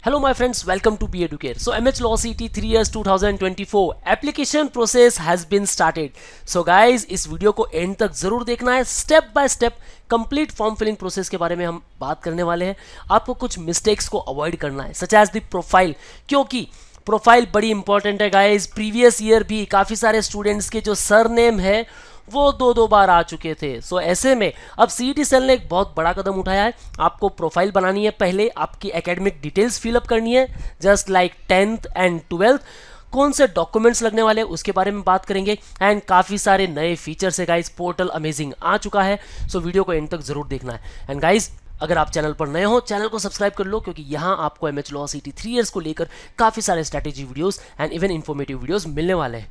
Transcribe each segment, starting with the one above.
Hello my friends, welcome to Be Educate. So MH Law CT 3 years 2024 application process has been started. So guys, इस video को end तक जरूर देखना है. Step by step complete form filling process के बारे में हम बात करने वाले हैं. आपको कुछ मिस्टेक्स को अवॉइड करना है, सच एज द प्रोफाइल, क्योंकि प्रोफाइल बड़ी इंपॉर्टेंट है गाइज. प्रीवियस ईयर भी काफ़ी सारे स्टूडेंट्स के जो सरनेम है वो दो बार आ चुके थे. सो ऐसे में अब सीईटी सेल ने एक बहुत बड़ा कदम उठाया है. आपको प्रोफाइल बनानी है, पहले आपकी एकेडमिक डिटेल्स फिलअप करनी है, just like 10th and 12th. कौन से डॉक्यूमेंट्स लगने वाले हैं उसके बारे में बात करेंगे. एंड काफ़ी सारे नए फीचर्स है गाइज. पोर्टल अमेजिंग आ चुका है. सो वीडियो को एंड तक जरूर देखना है. एंड गाइज, अगर आप चैनल पर नए हो, चैनल को सब्सक्राइब कर लो, क्योंकि यहाँ आपको एमएच लॉ सीटी 3 इयर्स को लेकर काफ़ी सारे strategy videos and even informative videos मिलने वाले हैं.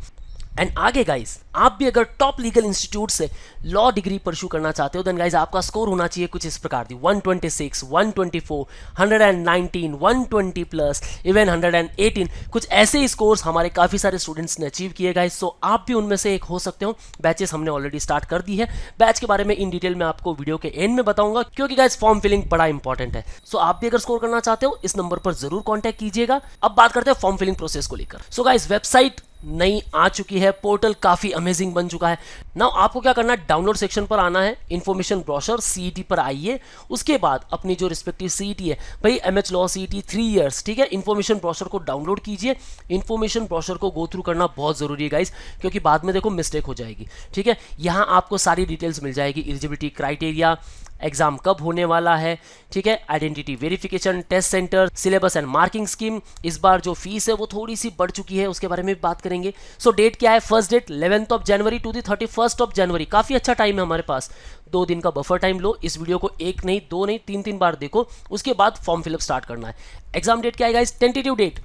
एंड आगे गाइज, आप भी अगर टॉप लीगल इंस्टीट्यूट से लॉ डिग्री परस्यू करना चाहते हो, देन गाइज आपका स्कोर होना चाहिए कुछ इस प्रकार की 126, 124, 119, 120 प्लस, इवन 118. कुछ ऐसे ही स्कोर्स हमारे काफ़ी सारे स्टूडेंट्स ने अचीव किए गाइज. सो आप भी उनमें से एक हो सकते हो. बैचेस हमने ऑलरेडी स्टार्ट कर दी है. बैच के बारे में इन डिटेल में आपको वीडियो के एंड में बताऊंगा, क्योंकि गाइज फॉर्म फिलिंग बड़ा इंपॉर्टेंट है. सो आप भी अगर स्कोर करना चाहते हो, इस नंबर पर जरूर कॉन्टैक्ट कीजिएगा. अब बात करते हैं फॉर्म फिलिंग प्रोसेस को लेकर. सो गाइज, वेबसाइट नई आ चुकी है, पोर्टल काफी अमेजिंग बन चुका है. नाउ आपको क्या करना है, डाउनलोड सेक्शन पर आना है, इन्फॉर्मेशन ब्रोशर सीईटी पर आइए. उसके बाद अपनी जो रिस्पेक्टिव सीईटी है, भाई एमएच लॉ सीईटी 3 इयर्स, ठीक है, इन्फॉर्मेशन ब्रोशर को डाउनलोड कीजिए. इन्फॉर्मेशन ब्रोशर को गो थ्रू करना बहुत जरूरी है गाइस, क्योंकि बाद में देखो मिस्टेक हो जाएगी. ठीक है, यहाँ आपको सारी डिटेल्स मिल जाएगी. एलिजिबिलिटी क्राइटेरिया, एग्जाम कब होने वाला है, ठीक है, identity verification, test centre, syllabus and marking scheme. इस बार जो फीस है वो थोड़ी सी बढ़ चुकी है, उसके बारे में भी बात करेंगे. सो डेट क्या है, first date 11th January to the 31st January. काफी अच्छा टाइम है हमारे पास. 2 दिन का बफर टाइम लो. इस वीडियो को 1 नहीं 2 नहीं 3 बार देखो. उसके बाद फॉर्म फिलअप स्टार्ट करना है. एग्जाम डेट क्या है guys, tentative date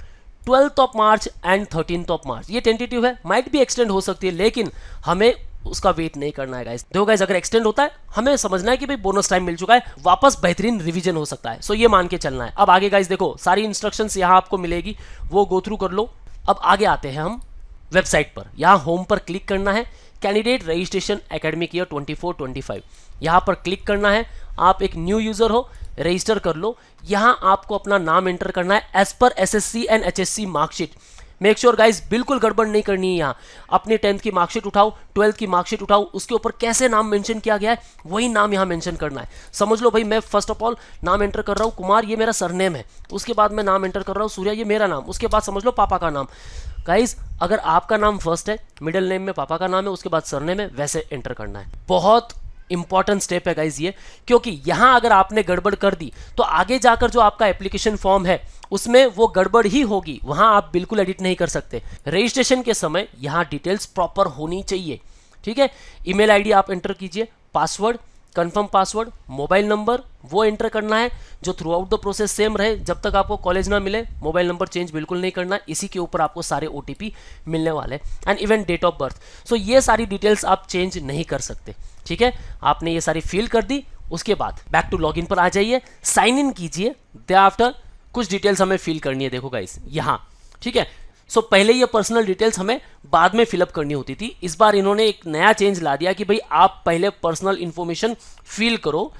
12th March and 13th March. ये टेंटेटिव है, माइट भी एक्सटेंड हो सकती है, लेकिन हमें उसका वेट नहीं करना है गाइस. देखो गाइस, अगर एक्सटेंड होता है, हमें समझना है कि भाई बोनस टाइम मिल चुका है, वापस बेहतरीन रिवीजन हो सकता है. सो ये मान के चलना है. अब आगे गाइस देखो, सारी इंस्ट्रक्शंस यहाँ आपको मिलेगी, वो गो थ्रू कर लो. अब आगे आते हैं हम वेबसाइट पर. यहाँ होम पर क्लिक करना है, कैंडिडेट रजिस्ट्रेशन एकेडमिक ईयर 24-25. यहाँ पर क्लिक करना है. आप एक न्यू यूजर हो, रजिस्टर कर लो. यहाँ आपको अपना नाम एंटर करना है as per SSC and HSC marksheet. Make sure guys, बिल्कुल गड़बड़ नहीं करनी है. यहाँ अपने 10th की मार्कशीट उठाओ, 12th की मार्कशीट उठाओ, उसके ऊपर कैसे नाम मेंशन किया गया है वही नाम यहाँ मेंशन करना है. समझ लो भाई, मैं फर्स्ट ऑफ ऑल नाम एंटर कर रहा हूँ कुमार, ये मेरा सरनेम है. उसके बाद मैं नाम एंटर कर रहा हूँ सूर्या, ये मेरा नाम. उसके बाद समझ लो पापा का नाम. गाइज, अगर आपका नाम फर्स्ट है, मिडिल नेम में पापा का नाम है, उसके बाद सरनेम है, वैसे एंटर करना है. बहुत इंपॉर्टेंट स्टेप है गाइज ये, क्योंकि यहां अगर आपने गड़बड़ कर दी तो आगे जाकर जो आपका एप्लीकेशन फॉर्म है उसमें वो गड़बड़ ही होगी. वहां आप बिल्कुल एडिट नहीं कर सकते. रजिस्ट्रेशन के समय यहां डिटेल्स प्रॉपर होनी चाहिए. ठीक है, ईमेल आईडी आप एंटर कीजिए, password, confirm password, mobile number वो एंटर करना है, जो through out the process same रहे. जब तक आपको कॉलेज ना मिले, मोबाइल नंबर चेंज बिल्कुल नहीं करना. इसी के ऊपर आपको सारे ओटीपी मिलने वाले. And even date of birth. So ये सारी डिटेल्स आप चेंज नहीं कर सकते. ठीक है, आपने ये सारी फिल कर दी. उसके बाद बैक टू लॉगिन पर आ जाइए, साइन इन कीजिए. दे आफ्टर कुछ डिटेल्स हमें फिल करनी है. देखो गाइस यहाँ, ठीक है. सो पहले ये पर्सनल डिटेल्स हमें बाद में फिलअप करनी होती थी. इस बार इन्होंने एक नया चेंज ला दिया कि भाई आप पहले पर्सनल इंफॉर्मेशन फिल करो,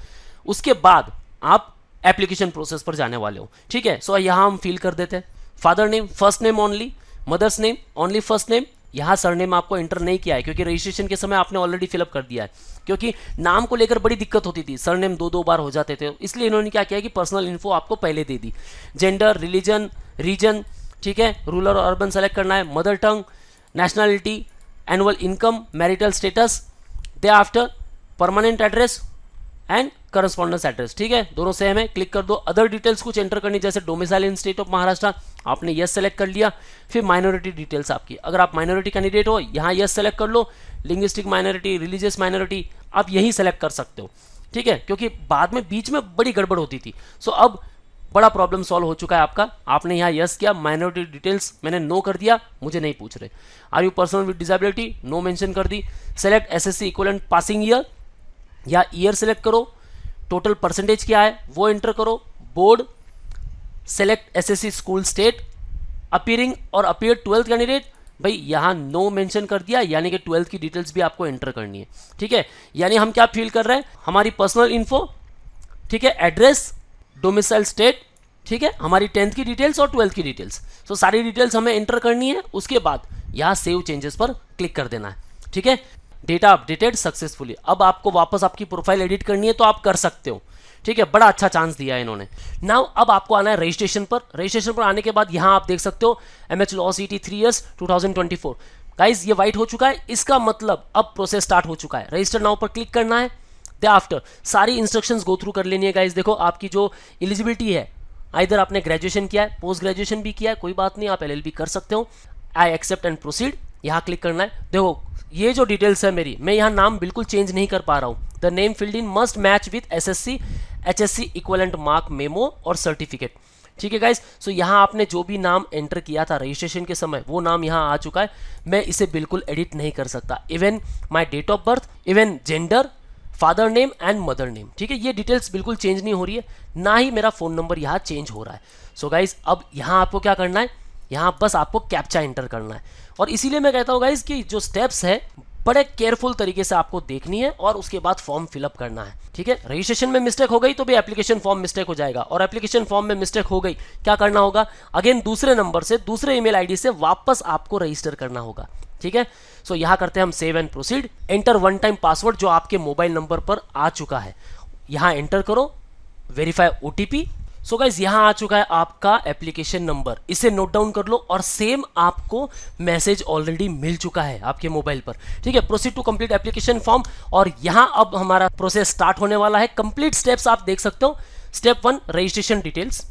उसके बाद आप एप्लीकेशन प्रोसेस पर जाने वाले हो. ठीक है, सो यहाँ हम फिल कर देते हैं. Father name first name only, mother's name only first name. यहाँ सरनेम आपको एंटर नहीं किया है, क्योंकि रजिस्ट्रेशन के समय आपने ऑलरेडी फिलअप कर दिया है. क्योंकि नाम को लेकर बड़ी दिक्कट होती थी, सरनेम 2 बार हो जाते थे, इसलिए इन्होंने क्या किया कि पर्सनल इन्फो आपको पहले दे दी. जेंडर, रिलीजन, रीजन, ठीक है, रूरल और अर्बन सेलेक्ट करना है. Mother tongue, nationality, annual income, marital status. They after permanent address and correspondence address. ठीक है, दोनों सेम है, क्लिक कर दो. अदर डिटेल्स कुछ एंटर करनी, जैसे domicile in state of Maharashtra, आपने यस सेलेक्ट कर लिया. फिर माइनॉरिटी डिटेल्स आपकी, अगर आप माइनॉरिटी कैंडिडेट हो यहाँ यस सेलेक्ट कर लो. लिंग्विस्टिक माइनॉरिटी, रिलीजियस माइनॉरिटी आप यही सेलेक्ट कर सकते हो. ठीक है, क्योंकि बाद में बीच में बड़ी गड़बड़ होती थी. सो अब बड़ा प्रॉब्लम सॉल्व हो चुका है आपका. आपने यहाँ यस किया, माइनॉरिटी डिटेल्स मैंने नो कर दिया, मुझे नहीं पूछ रहे. Are you person with disability, no mention कर दी. Select SSC equivalent passing year, या ईयर सेलेक्ट करो. टोटल परसेंटेज क्या है वो एंटर करो. Board, select SSC school state, appearing और अपीयर 12th कैंडिडेट. भाई यहाँ नो मेंशन कर दिया, यानी कि 12th की डिटेल्स भी आपको एंटर करनी है. ठीक है, यानी हम क्या फील कर रहे हैं, हमारी पर्सनल इन्फो, ठीक है, एड्रेस, डोमिसाइल स्टेट, ठीक है, हमारी 10th की डिटेल्स और 12th की डिटेल्स। सो सारी डिटेल्स हमें एंटर करनी है, उसके बाद यहाँ सेव चेंजेस पर क्लिक कर देना है। ठीक है, डेटा अपडेटेड सक्सेसफुली। अब आपको वापस आपकी प्रोफाइल एडिट करनी है तो आप कर सकते हो। ठीक है, बड़ा अच्छा चांस दिया है इन्होंने। नाउ अब आपको आना है रजिस्ट्रेशन पर। रजिस्ट्रेशन पर आने के बाद यहाँ आप देख सकते हो MH Law CET 3 years 2024। Guys ये वाइट हो चुका है, इसका मतलब अब प्रोसेस स्टार्ट हो चुका है। रजिस्टर नाउ पर क्लिक करना है। दे आफ्टर सारी इंस्ट्रक्शंस गो थ्रू कर लेनी है। गाइज देखो आपकी जो एलिजिबिलिटी है, इधर आपने ग्रेजुएशन किया है, पोस्ट ग्रेजुएशन भी किया है, कोई बात नहीं, आप LLB कर सकते हो। आई एक्सेप्ट एंड प्रोसीड, यहाँ क्लिक करना है। देखो ये जो डिटेल्स है मेरी, मैं यहाँ नाम बिल्कुल चेंज नहीं कर पा रहा हूँ। The name filled in must match with SSC HSC equivalent mark memo और सर्टिफिकेट। ठीक है गाइस, सो यहाँ आपने जो भी नाम एंटर किया था रजिस्ट्रेशन के समय, वो नाम यहाँ आ चुका है। मैं इसे बिल्कुल एडिट नहीं कर सकता। Even my date of birth, even gender, father name and mother name, ठीक है, ये डिटेल्स बिल्कुल चेंज नहीं हो रही है, ना ही मेरा फ़ोन नंबर यहाँ चेंज हो रहा है। सो गाइज अब यहाँ आपको क्या करना है, यहाँ बस आपको कैप्चा एंटर करना है। और इसीलिए मैं कहता हूँ गाइज कि जो स्टेप्स है बड़े केयरफुल तरीके से आपको देखनी है और उसके बाद फॉर्म फिलअप करना है। ठीक है, रजिस्ट्रेशन में मिस्टेक हो गई तो भी एप्लीकेशन फॉर्म मिस्टेक हो जाएगा, और एप्लीकेशन फॉर्म में मिस्टेक हो गई क्या करना होगा, अगेन दूसरे नंबर से, दूसरे ईमेल आईडी से वापस आपको रजिस्टर करना होगा। ठीक है, सो यहाँ करते हैं हम save and proceed. Enter one time password जो आपके मोबाइल नंबर पर आ चुका है, यहाँ एंटर करो। Verify OTP। सो गाइज यहाँ आ चुका है आपका एप्लीकेशन नंबर, इसे नोट डाउन कर लो, और सेम आपको मैसेज ऑलरेडी मिल चुका है आपके मोबाइल पर। ठीक है, proceed to complete application form, और यहाँ अब हमारा प्रोसेस स्टार्ट होने वाला है। कंप्लीट स्टेप्स आप देख सकते हो। Step 1 registration details,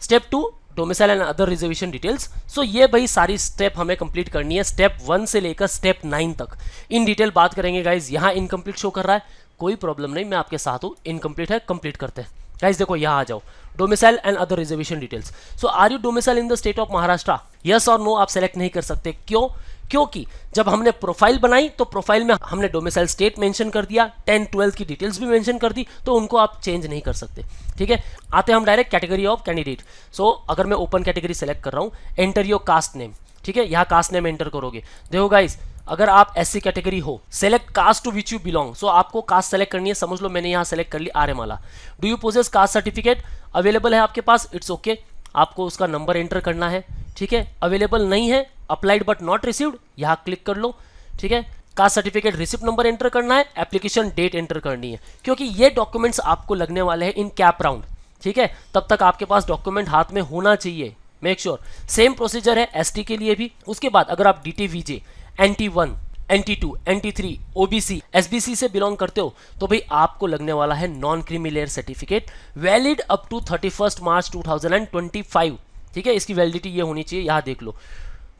step 2 domicile and other reservation details. So ये भाई सारी स्टेप हमें कंप्लीट करनी है, स्टेप 1 से लेकर स्टेप 9 तक इन डिटेल बात करेंगे। गाइज यहाँ इनकम्प्लीट शो कर रहा है, कोई प्रॉब्लम नहीं, मैं आपके साथ हूँ। इनकम्प्लीट है, कंप्लीट करते हैं। गाइज देखो यहाँ आ जाओ, domicile and other reservation details. So are you domicile in the state of Maharashtra, yes और नो आप सेलेक्ट नहीं कर सकते। क्यों? क्योंकि जब हमने प्रोफाइल बनाई तो प्रोफाइल में हमने डोमिसाइल स्टेट मेंशन कर दिया, 10 12 की डिटेल्स भी मेंशन कर दी, तो उनको आप चेंज नहीं कर सकते। ठीक है, आते हम डायरेक्ट कैटेगरी ऑफ कैंडिडेट। सो अगर मैं ओपन कैटेगरी सेलेक्ट कर रहा हूँ, एंटर योर कास्ट नेम। ठीक है, यहाँ कास्ट नेम एंटर करोगे। देखो गाइज अगर आप SC कैटेगरी हो, select caste to which you belong. So आपको कास्ट सेलेक्ट करनी है, समझ लो मैंने यहाँ सेलेक्ट कर ली Aryamala. Do you possess caste certificate, available है आपके पास, इट्स ओके, आपको उसका नंबर एंटर करना है। ठीक है, अवेलेबल नहीं है, अप्लाइड बट नॉट रिसीव्ड, यहाँ क्लिक कर लो। ठीक है, caste certificate receipt number enter करना है, एप्लीकेशन डेट एंटर करनी है, क्योंकि ये डॉक्यूमेंट्स आपको लगने वाले हैं इन कैप राउंड। ठीक है, तब तक आपके पास डॉक्यूमेंट हाथ में होना चाहिए, मेक श्योर। सेम प्रोसीजर है ST के लिए भी। उसके बाद अगर आप DTVJ, NT1, NT2, NT3, OBC, SBC से बिलोंग करते हो तो भाई आपको लगने वाला है non creamy layer certificate, valid up to 31 March 2025। ठीक है, इसकी वैलिडिटी ये होनी चाहिए, यहाँ देख लो।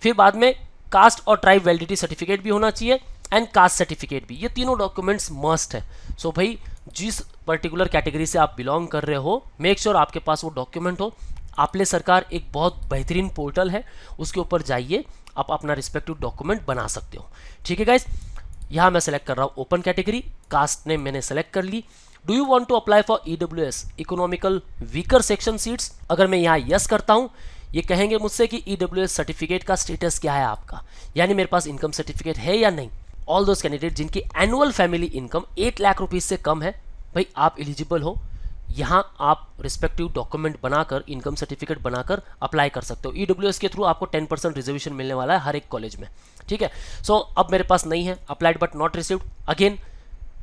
फिर बाद में कास्ट और ट्राइब वैलिडिटी सर्टिफिकेट भी होना चाहिए, एंड कास्ट सर्टिफिकेट भी, ये तीनों डॉक्यूमेंट्स मस्ट है। सो भाई जिस पर्टिकुलर कैटेगरी से आप बिलोंग कर रहे हो, मेक श्योर आपके पास वो डॉक्यूमेंट हो। आपले सरकार एक बहुत बेहतरीन पोर्टल है, उसके ऊपर जाइए, आप अपना रिस्पेक्टिव डॉक्यूमेंट बना सकते हो। ठीक है गाइज, यहाँ मैं सेलेक्ट कर रहा हूँ ओपन कैटेगरी, कास्ट नेम मैंने सेलेक्ट कर ली। Do you want to apply for EWS economical weaker section seats, अगर मैं यहाँ यस करता हूँ, ये कहेंगे मुझसे कि EWS सर्टिफिकेट का स्टेटस क्या है आपका, यानी मेरे पास इनकम सर्टिफिकेट है या नहीं। ऑल दोज कैंडिडेट जिनकी annual family income 8 lakh rupees से कम है, भाई आप एलिजिबल हो। यहाँ आप रिस्पेक्टिव डॉक्यूमेंट बनाकर, इनकम सर्टिफिकेट बनाकर अप्लाई कर सकते हो। EWS के थ्रू आपको 10% रिजर्वेशन मिलने वाला है हर एक कॉलेज में। ठीक है, सो अब मेरे पास नहीं है, applied but not received. Again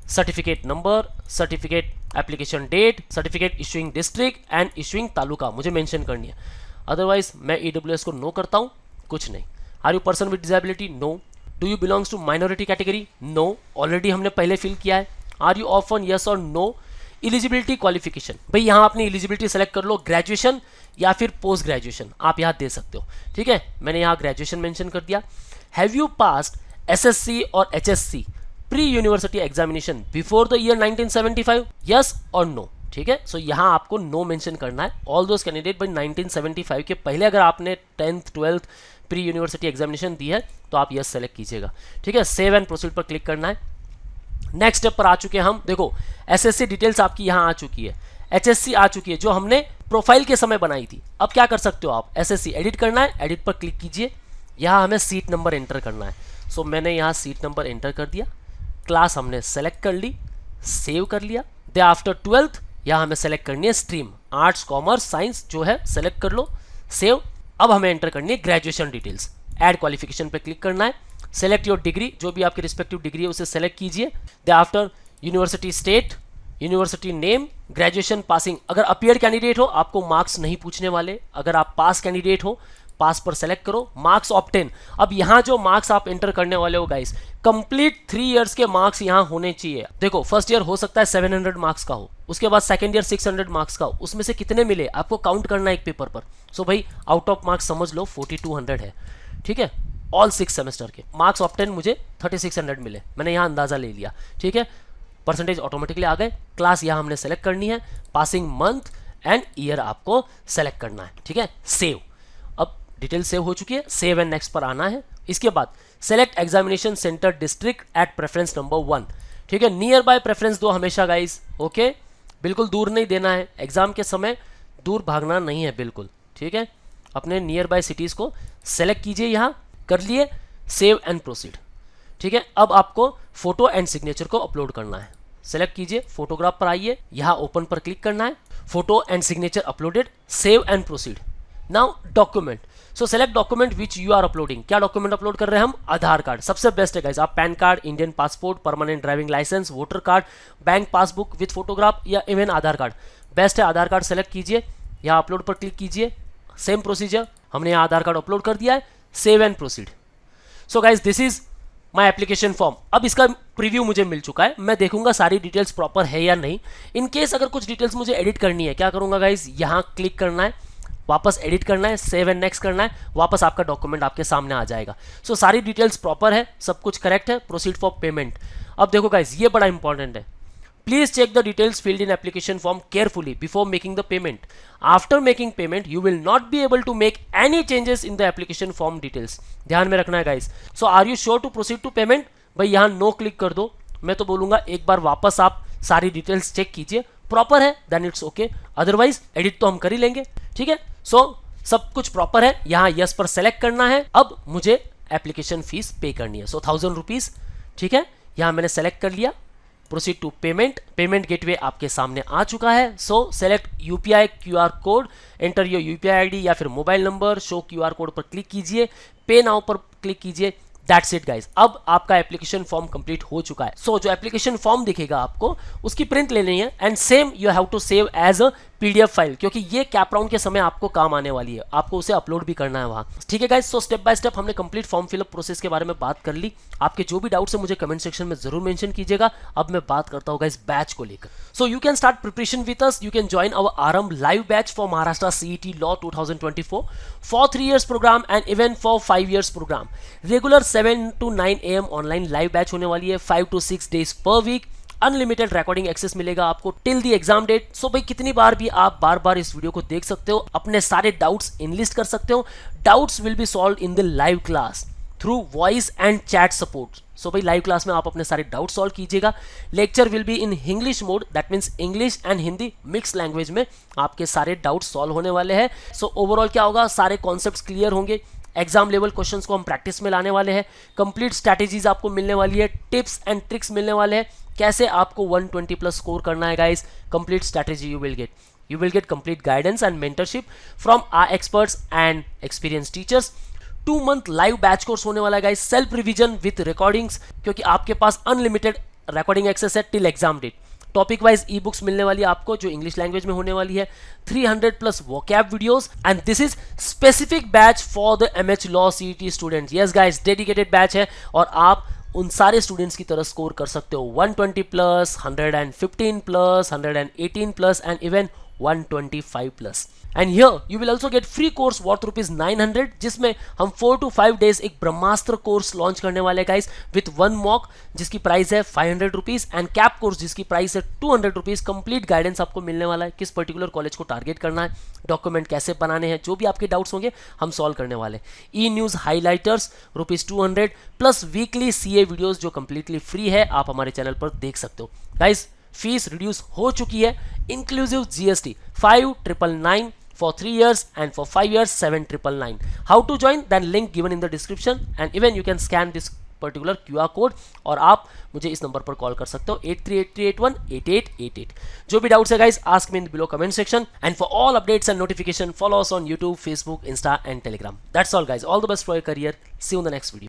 certificate number, certificate application date, certificate issuing district and issuing taluka मुझे मेंशन करनी है, अदरवाइज मैं EWS को नो करता हूँ, कुछ नहीं। Are you person with disability, no. Do you belongs to minority category, no, already हमने पहले फिल किया है। Are you orphan yes और नो। एलिजिबिलिटी क्वालिफिकेशन, भाई यहाँ अपनी एलिजिबिलिटी सेलेक्ट कर लो, ग्रेजुएशन या फिर पोस्ट ग्रेजुएशन आप यहाँ दे सकते हो। ठीक है, मैंने यहाँ ग्रेजुएशन मेंशन कर दिया। हैव यू पास्ड SSC और HSC pre university examination before the year 1975, yes और नो। ठीक है, सो यहाँ आपको नो मेंशन करना है। ऑल दोज कैंडिडेट भाई 1975 के पहले अगर आपने 10th 12th pre university examination दी है तो आप यस सेलेक्ट कीजिएगा। ठीक है, सेव एंड प्रोसीड पर क्लिक करना है। नेक्स्ट स्टेप पर आ चुके हैं हम। देखो SSC डिटेल्स आपकी यहाँ आ चुकी है, HSC आ चुकी है जो हमने प्रोफाइल के समय बनाई थी। अब क्या कर सकते हो आप, SSC एडिट करना है, एडिट पर क्लिक कीजिए। यहाँ हमें सीट नंबर एंटर करना है। सो मैंने यहाँ सीट नंबर एंटर कर दिया, क्लास हमने सेलेक्ट कर ली, सेव कर लिया। दे आफ्टर 12th यहाँ हमें सेलेक्ट करनी है स्ट्रीम। आर्ट्स कॉमर्स साइंस जो है सेलेक्ट कर लो, सेव। अब हमें एंटर करनी है ग्रेजुएशन डिटेल्स, ऐड क्वालिफिकेशन पे क्लिक करना है, सेलेक्ट योर डिग्री, जो भी आपकी रिस्पेक्टिव डिग्री है उसे सेलेक्ट कीजिए। The after university state, university name, graduation passing. अगर अपीयर कैंडिडेट हो आपको मार्क्स नहीं पूछने वाले, अगर आप पास कैंडिडेट हो पास पर सेलेक्ट करो, मार्क्स ऑब्टेन। अब यहाँ जो मार्क्स आप एंटर करने वाले हो गाइस, कंप्लीट 3 इयर्स के मार्क्स यहाँ होने चाहिए। देखो फर्स्ट ईयर हो सकता है 700 मार्क्स का हो, उसके बाद सेकंड ईयर 600 मार्क्स का हो, उसमें से कितने मिले आपको काउंट करना है एक पेपर पर। सो भाई आउट ऑफ मार्क्स समझ लो 4200 है, ठीक है, ऑल 6 सेमेस्टर के मार्क्स ऑब्टेन मुझे 3600 मिले, मैंने यहाँ अंदाजा ले लिया, ठीक है। परसेंटेज ऑटोमेटिकली आ गए, क्लास यहाँ हमने सेलेक्ट करनी है, पासिंग मंथ एंड ईयर आपको सेलेक्ट करना है, ठीक है। सेव, अब डिटेल सेव हो चुकी है, सेव एंड नेक्स्ट पर आना है। इसके बाद select examination centre district at preference number 1, ठीक है। नियर बाय प्रेफरेंस दो हमेशा गाइस, ओके, बिल्कुल दूर नहीं देना है, एग्जाम के समय दूर भागना नहीं है बिल्कुल, ठीक है। अपने नियर बाय सिटीज को सेलेक्ट कीजिए, यहाँ कर लिए, सेव एंड प्रोसीड, ठीक है। अब आपको फोटो एंड सिग्नेचर को अपलोड करना है, सेलेक्ट कीजिए, फोटोग्राफ पर आइए, यहाँ ओपन पर क्लिक करना है, photo and signature uploaded, save and proceed. Now document, so select document which you are uploading. क्या डॉक्यूमेंट अपलोड कर रहे हैं हम? आधार कार्ड, सबसे बेस्ट है गाइस। आप PAN card, Indian passport, permanent driving licence, voter card, bank passbook with photograph या even Aadhaar card, best है। आधार कार्ड सेलेक्ट कीजिए, यहाँ अपलोड पर क्लिक कीजिए, सेम प्रोसीजर, हमने यहाँ आधार कार्ड अपलोड कर दिया है, save and proceed. So guys this is my application form. अब इसका प्रीव्यू मुझे मिल चुका है, मैं देखूंगा सारी डिटेल्स प्रॉपर है या नहीं। इन केस अगर कुछ डिटेल्स मुझे एडिट करनी है, क्या करूंगा गाइस, यहाँ क्लिक करना है, वापस एडिट करना है, सेव एंड नेक्स्ट करना है, वापस आपका डॉक्यूमेंट आपके सामने आ जाएगा। सो सारी डिटेल्स प्रॉपर है, सब कुछ करेक्ट है, प्रोसीड फॉर पेमेंट। अब देखो गाइस ये बड़ा इंपॉर्टेंट है, please check the details filled in application form carefully before making the payment. After making payment, you will not be able to make any changes in the application form details. ध्यान में रखना है guys. So are you sure to proceed to payment? भाई यहाँ no click कर दो, मैं तो बोलूंगा एक बार वापस आप सारी डिटेल्स चेक कीजिए, प्रॉपर है then it's okay, otherwise edit तो हम कर ही लेंगे, ठीक है। सो सब कुछ प्रॉपर है, यहाँ यस पर सेलेक्ट करना है। अब मुझे एप्लीकेशन फीस पे करनी है, सो 1000 रुपीज, ठीक है। यहाँ मैंने सेलेक्ट कर लिया, proceed to payment. Payment gateway आपके सामने आ चुका है। So select UPI QR code, enter your UPI ID या फिर mobile number, show QR code पर क्लिक कीजिए, पे नाउ पर क्लिक कीजिए, दैट्स इट गाइस। अब आपका एप्लीकेशन फॉर्म कंप्लीट हो चुका है। सो जो एप्लीकेशन फॉर्म दिखेगा आपको उसकी प्रिंट लेनी है and same you have to save as a PDF file, क्योंकि ये कैप राउंड के समय आपको काम आने वाली है, आपको उसे अपलोड भी करना है वहां, ठीक है guys. So step by step हमने कंप्लीट फॉर्म फिलअप प्रोसेस के बारे में बात कर ली। आपके जो भी डाउट्स है मुझे कमेंट सेक्शन में जरूर मेंशन कीजिएगा। अब मैं बात करता हूँ गाइस बैच को लेकर। So you can start preparation with us, you can join our Aarambh live batch for Maharashtra CET law 2024 for 3 years programme and even for 5 years programme. Regular 7 to 9 AM online live batch होने वाली है, 5 to 6 days per week. Unlimited recording access मिलेगा आपको till the exam date. So भाई कितनी बार भी आप बार बार इस वीडियो को देख सकते हो, अपने सारे डाउट्स इनलिस्ट कर सकते हो। Doubts will be solve in the live class through voice and chat support. So भाई लाइव क्लास में आप अपने सारे डाउट सॉल्व कीजिएगा। Lecture will be in English mode, that means English and Hindi mix language में आपके सारे डाउट सॉल्व होने वाले हैं। सो ओवरऑल क्या होगा, सारे कॉन्सेप्ट्स क्लियर होंगे, एग्जाम लेवल क्वेश्चंस को हम प्रैक्टिस में लाने वाले हैं, कंप्लीट स्ट्रैटेजीज आपको मिलने वाली है, टिप्स एंड ट्रिक्स मिलने वाले हैं, कैसे आपको 120 प्लस स्कोर करना है guys. Complete strategy you will get complete guidance and mentorship from our experts and experience teachers. 2 month live batch course होने वाला है guys, self revision with recordings, क्योंकि आपके पास अनलिमिटेड रिकॉर्डिंग एक्सेस है till exam date. Topic wise e books मिलने वाली है आपको जो इंग्लिश लैंग्वेज में होने वाली है, 300 plus vocab videos and this is specific batch for the MH law CET students. Yes guys, dedicated batch है और आप उन सारे स्टूडेंट्स की तरह स्कोर कर सकते हो 120 plus, 115 plus, 118 plus and even 125 plus. And here you will also get free course worth ₹900, जिसमें हम 4 to 5 days एक ब्रह्मास्त्र कोर्स लॉन्च करने वाले गाइस विथ 1 मॉक जिसकी प्राइस है ₹500 एंड कैप कोर्स जिसकी प्राइस है ₹200। कंप्लीट गाइडेंस आपको मिलने वाला है, किस पर्टिकुलर कॉलेज को टारगेट करना है, डॉक्यूमेंट कैसे बनाने हैं, जो भी आपके डाउट्स होंगे हम सॉल्व करने वाले। E news highlighters ₹200 plus weekly CA videos जो कंप्लीटली फ्री है, आप हमारे चैनल पर देख सकते हो गाइस। फीस रिड्यूस हो चुकी है inclusive GST 5999 for 3 years and for 5 years 7999. How to join? Then link given in the description and even you can scan this particular QR code, और आप मुझे इस नंबर पर कॉल कर सकते हो 8383818888। जो भी डाउट्स है guys, ask me in below comment section, and for all updates and notification follow us on YouTube, Facebook, Insta and Telegram. That's all guys. All the best for your career. See you in the next video.